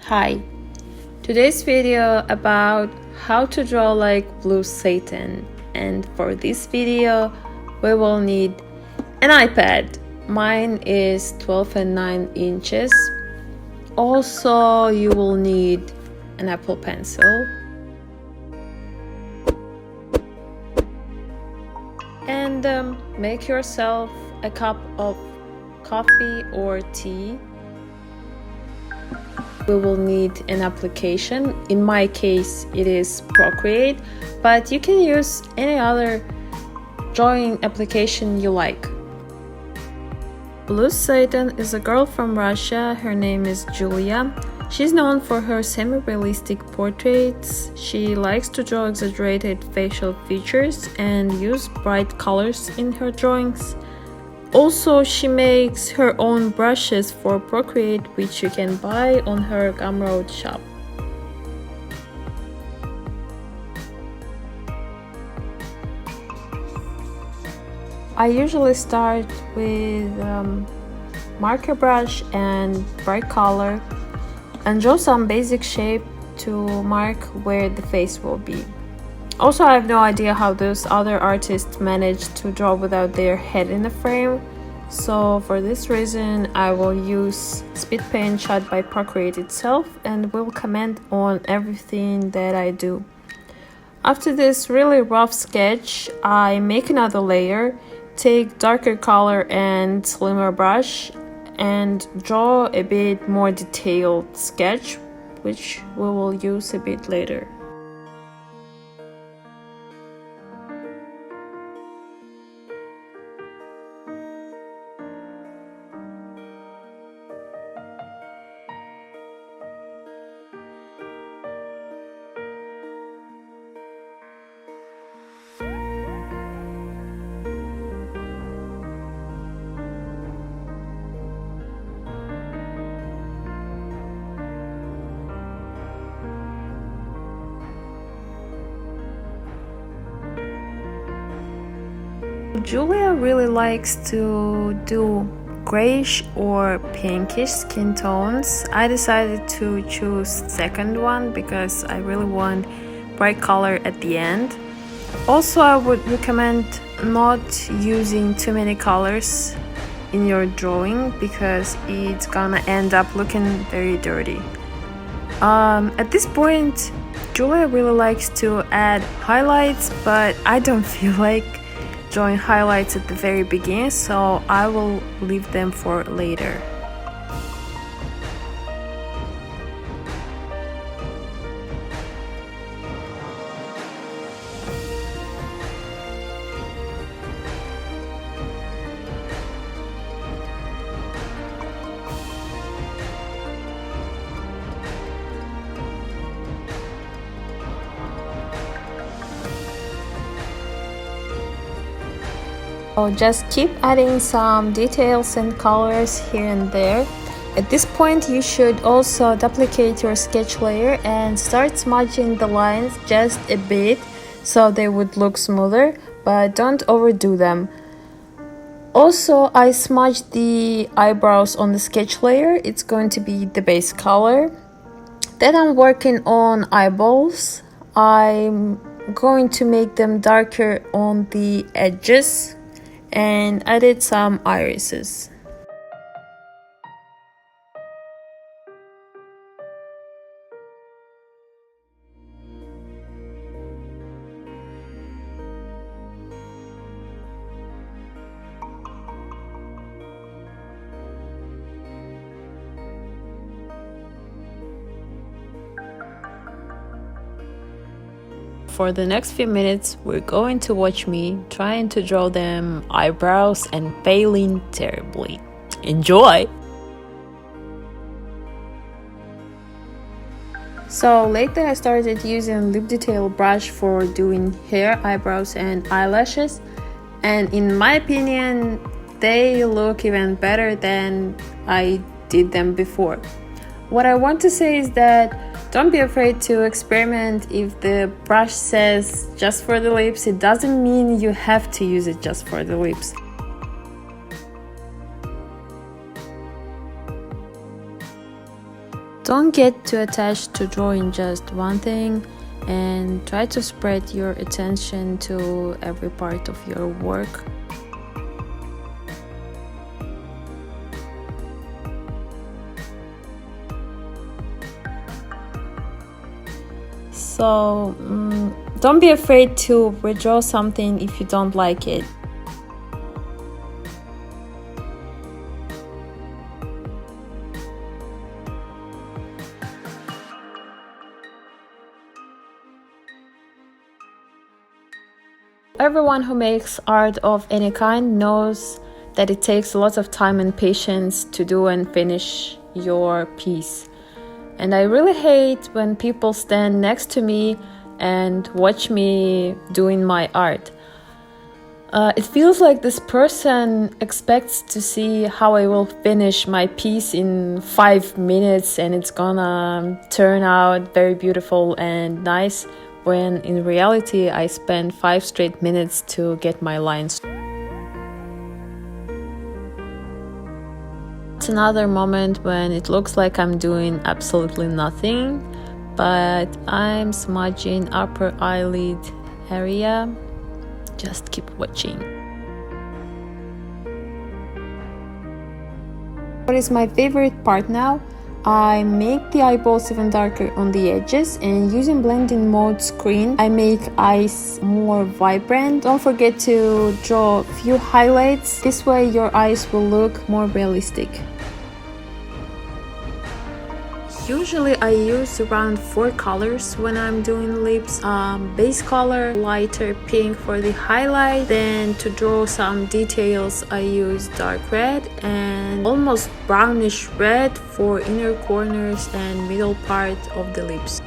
Hi, today's video about how to draw like Blue Satan, and for this video we will need an iPad. Mine is 12 and 9 inches. Also you will need an Apple Pencil and make yourself a cup of coffee or tea. We will need an application. In my case it is Procreate, but you can use any other drawing application you like. BLUESSSATAN is a girl from Russia. Her name is Julia. She's known for her semi-realistic portraits. She likes to draw exaggerated facial features and use bright colors in her drawings. Also, she makes her own brushes for Procreate, which you can buy on her Gumroad shop. I usually start with marker brush and bright color and draw some basic shape to mark where the face will be. Also, I have no idea how those other artists managed to draw without their head in the frame, so for this reason I will use speed paint shot by Procreate itself and will comment on everything that I do. After this really rough sketch, I make another layer, take darker color and slimmer brush and draw a bit more detailed sketch, which we will use a bit later. Julia really likes to do grayish or pinkish skin tones. I decided to choose second one because I really want bright color at the end. Also, I would recommend not using too many colors in your drawing because it's gonna end up looking very dirty. At this point, Julia really likes to add highlights, but I don't feel like drawing highlights at the very beginning, so I will leave them for later. So just keep adding some details and colors here and there. At this point you should also duplicate your sketch layer and start smudging the lines just a bit so they would look smoother, but don't overdo them. Also, I smudged the eyebrows on the sketch layer. It's going to be the base color. Then I'm working on eyeballs. I'm going to make them darker on the edges and added some irises. For the next few minutes, we're going to watch me trying to draw them eyebrows and failing terribly. Enjoy! So lately I started using lip detail brush for doing hair, eyebrows and eyelashes, and in my opinion they look even better than I did them before. What I want to say is that don't be afraid to experiment. If the brush says just for the lips, it doesn't mean you have to use it just for the lips. Don't get too attached to drawing just one thing, and try to spread your attention to every part of your work. So don't be afraid to redraw something if you don't like it. Everyone who makes art of any kind knows that it takes a lot of time and patience to do and finish your piece. And I really hate when people stand next to me and watch me doing my art. It feels like this person expects to see how I will finish my piece in 5 minutes and it's gonna turn out very beautiful and nice, when in reality I spent 5 straight minutes to get my lines. It's another moment when it looks like I'm doing absolutely nothing, but I'm smudging upper eyelid area. Just keep watching. What is my favorite part now? I make the eyeballs even darker on the edges, and using blending mode screen, I make eyes more vibrant. Don't forget to draw a few highlights. This way your eyes will look more realistic. Usually I use around 4 colors when I'm doing lips. Base color, lighter pink for the highlight. Then to draw some details I use dark red and almost brownish red for inner corners and middle part of the lips.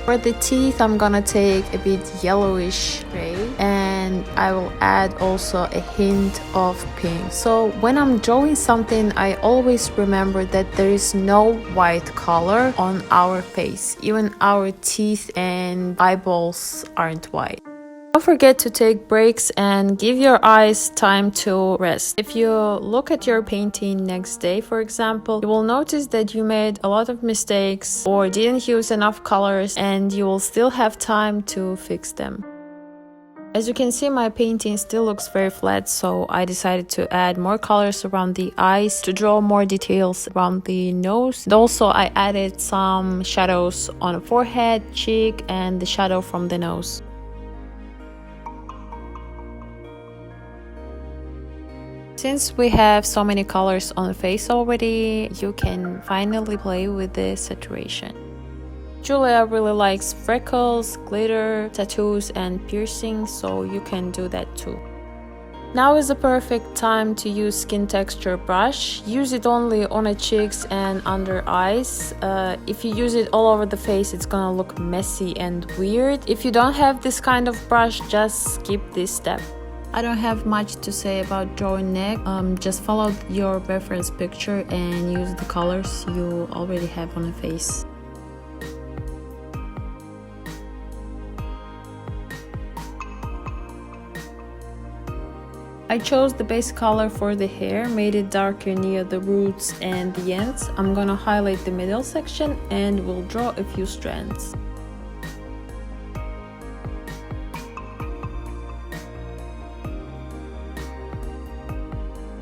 For the teeth, I'm gonna take a bit yellowish gray and I will add also a hint of pink. So when I'm drawing something, I always remember that there is no white color on our face. Even our teeth and eyeballs aren't white. Don't forget to take breaks and give your eyes time to rest. If you look at your painting next day, for example, you will notice that you made a lot of mistakes or didn't use enough colors, and you will still have time to fix them. As you can see, my painting still looks very flat, so I decided to add more colors around the eyes to draw more details around the nose. And also I added some shadows on the forehead, cheek, and the shadow from the nose. Since we have so many colors on the face already, you can finally play with the saturation. Julia really likes freckles, glitter, tattoos, and piercings, so you can do that too. Now is the perfect time to use skin texture brush. Use it only on the cheeks and under eyes. If you use it all over the face, it's gonna look messy and weird. If you don't have this kind of brush, just skip this step. I don't have much to say about drawing neck. Just follow your reference picture and use the colors you already have on the face. I chose the base color for the hair, made it darker near the roots and the ends. I'm gonna highlight the middle section and we'll draw a few strands.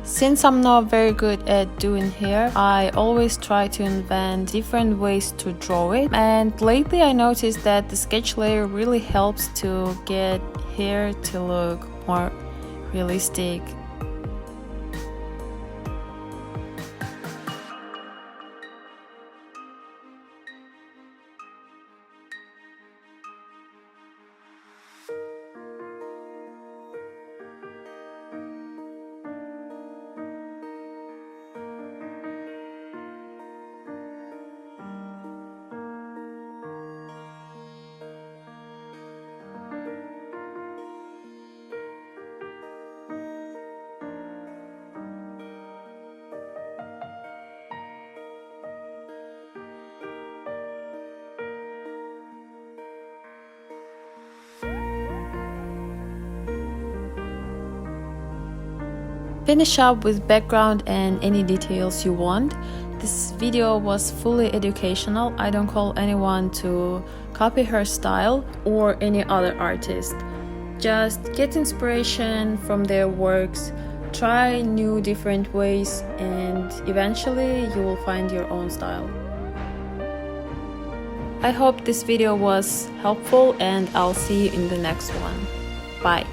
Since I'm not very good at doing hair, I always try to invent different ways to draw it. And lately I noticed that the sketch layer really helps to get hair to look more realistic. Finish up with background and any details you want. This video was fully educational. I don't call anyone to copy her style or any other artist. Just get inspiration from their works, try new different ways, and eventually you will find your own style. I hope this video was helpful and I'll see you in the next one. Bye.